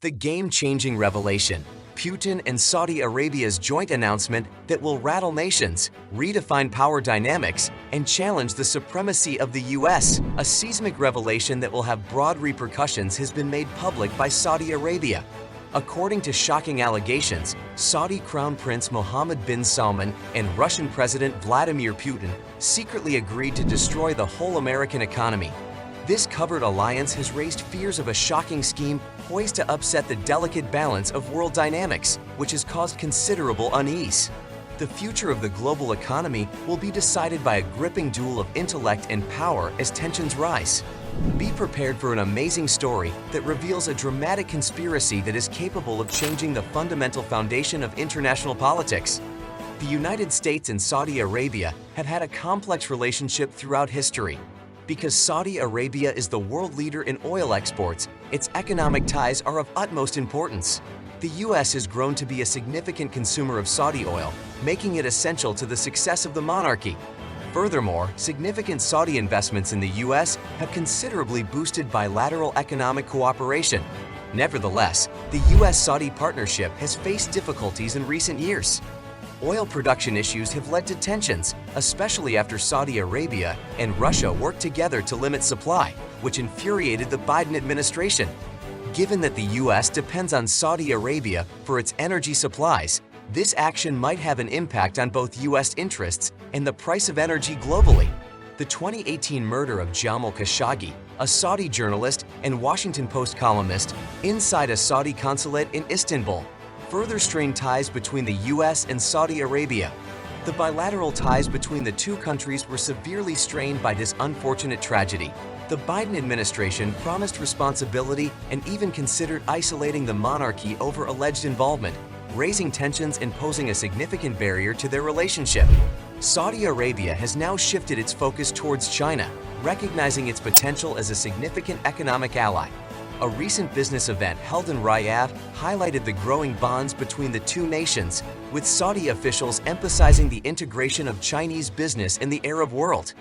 The game-changing revelation, Putin and Saudi Arabia's joint announcement that will rattle nations, redefine power dynamics, and challenge the supremacy of the U.S. A seismic revelation that will have broad repercussions has been made public by Saudi Arabia. According to shocking allegations, Saudi Crown Prince Mohammed bin Salman and Russian President Vladimir Putin secretly agreed to destroy the whole American economy. This covert alliance has raised fears of a shocking scheme poised to upset the delicate balance of world dynamics, which has caused considerable unease. The future of the global economy will be decided by a gripping duel of intellect and power as tensions rise. Be prepared for an amazing story that reveals a dramatic conspiracy that is capable of changing the fundamental foundation of international politics. The United States and Saudi Arabia have had a complex relationship throughout history. Because Saudi Arabia is the world leader in oil exports, its economic ties are of utmost importance. The U.S. has grown to be a significant consumer of Saudi oil, making it essential to the success of the monarchy. Furthermore, significant Saudi investments in the U.S. have considerably boosted bilateral economic cooperation. Nevertheless, the U.S.-Saudi partnership has faced difficulties in recent years. Oil production issues have led to tensions, especially after Saudi Arabia and Russia worked together to limit supply, which infuriated the Biden administration. Given that the U.S. depends on Saudi Arabia for its energy supplies, this action might have an impact on both U.S. interests and the price of energy globally. The 2018 murder of Jamal Khashoggi, a Saudi journalist and Washington Post columnist, inside a Saudi consulate in Istanbul, further strained ties between the U.S. and Saudi Arabia. The bilateral ties between the two countries were severely strained by this unfortunate tragedy. The Biden administration promised responsibility and even considered isolating the monarchy over alleged involvement, raising tensions and posing a significant barrier to their relationship. Saudi Arabia has now shifted its focus towards China, recognizing its potential as a significant economic ally. A recent business event held in Riyadh highlighted the growing bonds between the two nations, with Saudi officials emphasizing the integration of Chinese business in the Arab world.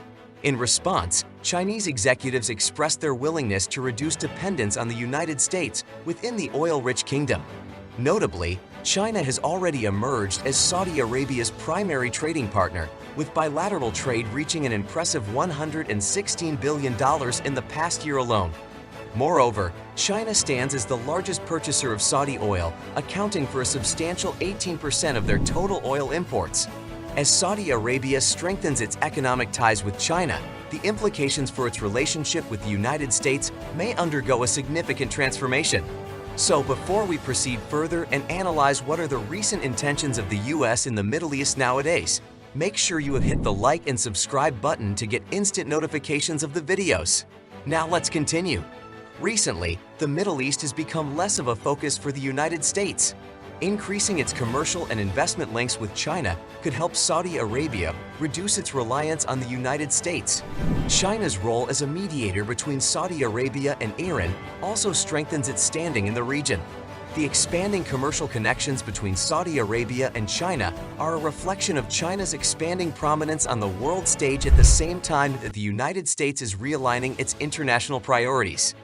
In response, Chinese executives expressed their willingness to reduce dependence on the United States within the oil-rich kingdom. Notably, China has already emerged as Saudi Arabia's primary trading partner, with bilateral trade reaching an impressive $116 billion in the past year alone. Moreover, China stands as the largest purchaser of Saudi oil, accounting for a substantial 18% of their total oil imports. As Saudi Arabia strengthens its economic ties with China, the implications for its relationship with the United States may undergo a significant transformation. So before we proceed further and analyze what are the recent intentions of the U.S. in the Middle East nowadays, make sure you have hit the like and subscribe button to get instant notifications of the videos. Now let's continue. Recently, the Middle East has become less of a focus for the United States. Increasing its commercial and investment links with China could help Saudi Arabia reduce its reliance on the United States. China's role as a mediator between Saudi Arabia and Iran also strengthens its standing in the region. The expanding commercial connections between Saudi Arabia and China are a reflection of China's expanding prominence on the world stage at the same time that the United States is realigning its international priorities.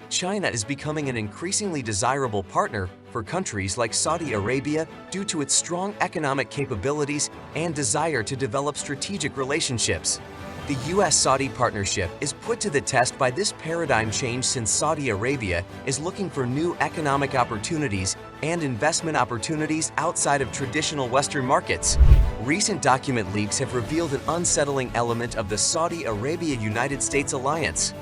China is becoming an increasingly desirable partner for countries like Saudi Arabia due to its strong economic capabilities and desire to develop strategic relationships. The U.S.-Saudi partnership is put to the test by this paradigm change since Saudi Arabia is looking for new economic opportunities and investment opportunities outside of traditional Western markets. Recent document leaks have revealed an unsettling element of the Saudi Arabia-United States alliance.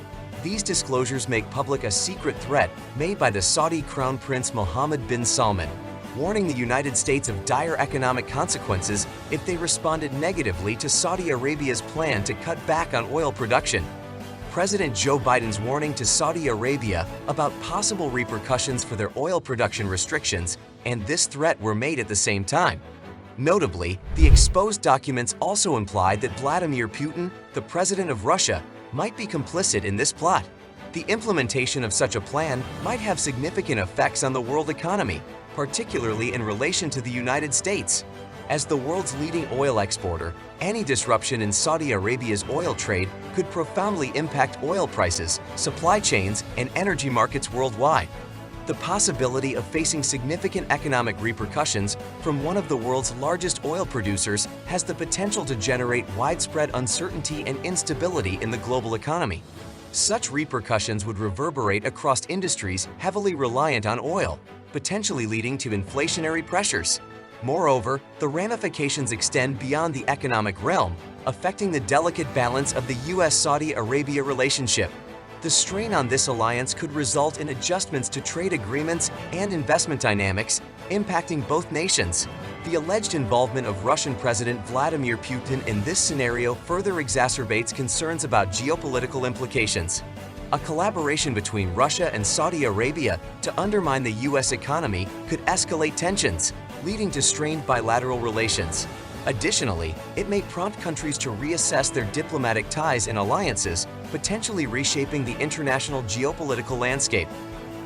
These disclosures make public a secret threat made by the Saudi Crown Prince Mohammed bin Salman, warning the United States of dire economic consequences if they responded negatively to Saudi Arabia's plan to cut back on oil production. President Joe Biden's warning to Saudi Arabia about possible repercussions for their oil production restrictions and this threat were made at the same time. Notably, the exposed documents also implied that Vladimir Putin, the president of Russia, might be complicit in this plot. The implementation of such a plan might have significant effects on the world economy, particularly in relation to the United States. As the world's leading oil exporter, any disruption in Saudi Arabia's oil trade could profoundly impact oil prices, supply chains, and energy markets worldwide. The possibility of facing significant economic repercussions from one of the world's largest oil producers has the potential to generate widespread uncertainty and instability in the global economy. Such repercussions would reverberate across industries heavily reliant on oil, potentially leading to inflationary pressures. Moreover, the ramifications extend beyond the economic realm, affecting the delicate balance of the US-Saudi Arabia relationship. The strain on this alliance could result in adjustments to trade agreements and investment dynamics, impacting both nations. The alleged involvement of Russian President Vladimir Putin in this scenario further exacerbates concerns about geopolitical implications. A collaboration between Russia and Saudi Arabia to undermine the US economy could escalate tensions, leading to strained bilateral relations. Additionally, it may prompt countries to reassess their diplomatic ties and alliances, potentially reshaping the international geopolitical landscape.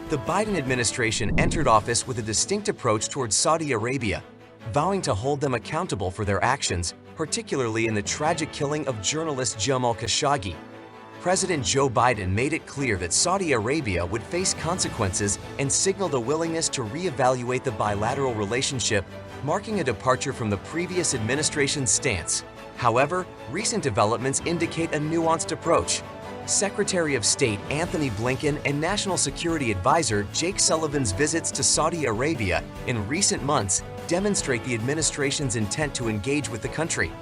The Biden administration entered office with a distinct approach towards Saudi Arabia, vowing to hold them accountable for their actions, particularly in the tragic killing of journalist Jamal Khashoggi. President Joe Biden made it clear that Saudi Arabia would face consequences and signaled a willingness to reevaluate the bilateral relationship, marking a departure from the previous administration's stance. However, recent developments indicate a nuanced approach. Secretary of State Anthony Blinken and National Security Advisor Jake Sullivan's visits to Saudi Arabia in recent months demonstrate the administration's intent to engage with the country.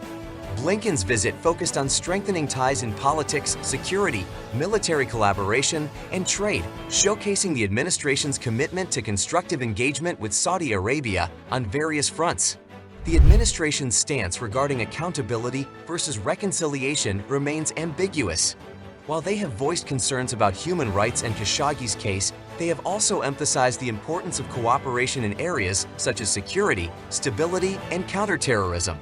Blinken's visit focused on strengthening ties in politics, security, military collaboration, and trade, showcasing the administration's commitment to constructive engagement with Saudi Arabia on various fronts. The administration's stance regarding accountability versus reconciliation remains ambiguous. While they have voiced concerns about human rights and Khashoggi's case, they have also emphasized the importance of cooperation in areas such as security, stability, and counterterrorism.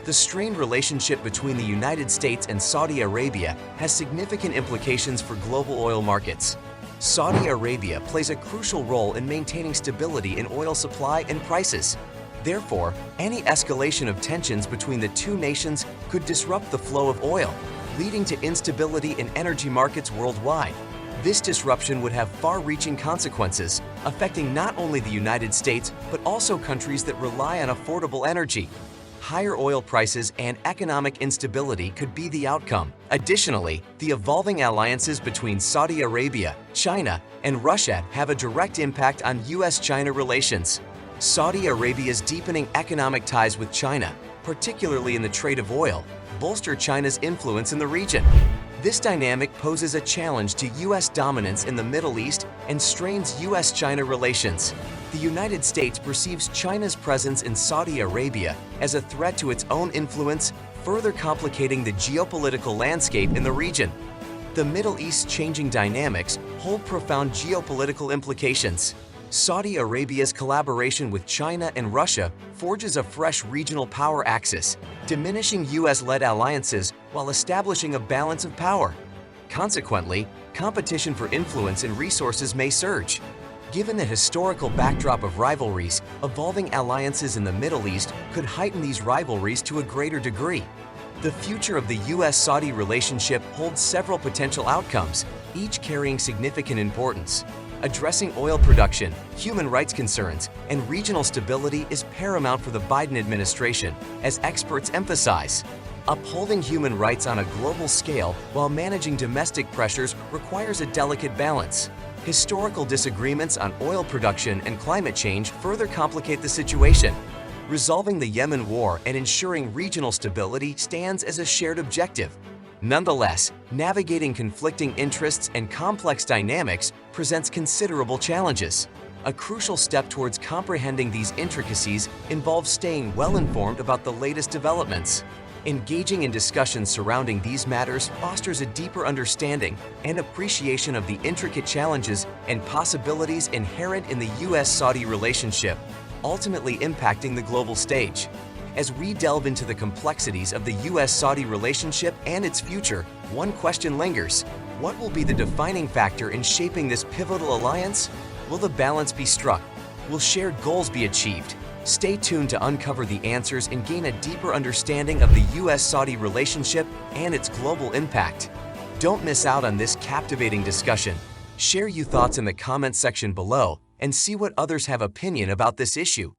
The strained relationship between the United States and Saudi Arabia has significant implications for global oil markets. Saudi Arabia plays a crucial role in maintaining stability in oil supply and prices. Therefore, any escalation of tensions between the two nations could disrupt the flow of oil, leading to instability in energy markets worldwide. This disruption would have far-reaching consequences, affecting not only the United States but also countries that rely on affordable energy. Higher oil prices and economic instability could be the outcome. Additionally, the evolving alliances between Saudi Arabia, China, and Russia have a direct impact on US-China relations. Saudi Arabia's deepening economic ties with China, particularly in the trade of oil, bolster China's influence in the region. This dynamic poses a challenge to US dominance in the Middle East and strains US-China relations. The United States perceives China's presence in Saudi Arabia as a threat to its own influence, further complicating the geopolitical landscape in the region. The Middle East's changing dynamics hold profound geopolitical implications. Saudi Arabia's collaboration with China and Russia forges a fresh regional power axis, diminishing US-led alliances while establishing a balance of power. Consequently, competition for influence and resources may surge. Given the historical backdrop of rivalries, evolving alliances in the Middle East could heighten these rivalries to a greater degree. The future of the US-Saudi relationship holds several potential outcomes, each carrying significant importance. Addressing oil production, human rights concerns, and regional stability is paramount for the Biden administration, as experts emphasize. Upholding human rights on a global scale while managing domestic pressures requires a delicate balance. Historical disagreements on oil production and climate change further complicate the situation. Resolving the Yemen war and ensuring regional stability stands as a shared objective. Nonetheless, navigating conflicting interests and complex dynamics presents considerable challenges. A crucial step towards comprehending these intricacies involves staying well-informed about the latest developments. Engaging in discussions surrounding these matters fosters a deeper understanding and appreciation of the intricate challenges and possibilities inherent in the US-Saudi relationship, ultimately impacting the global stage. As we delve into the complexities of the US-Saudi relationship and its future, one question lingers. What will be the defining factor in shaping this pivotal alliance? Will the balance be struck? Will shared goals be achieved? Stay tuned to uncover the answers and gain a deeper understanding of the US-Saudi relationship and its global impact. Don't miss out on this captivating discussion. Share your thoughts in the comments section below, and see what others have opinion about this issue.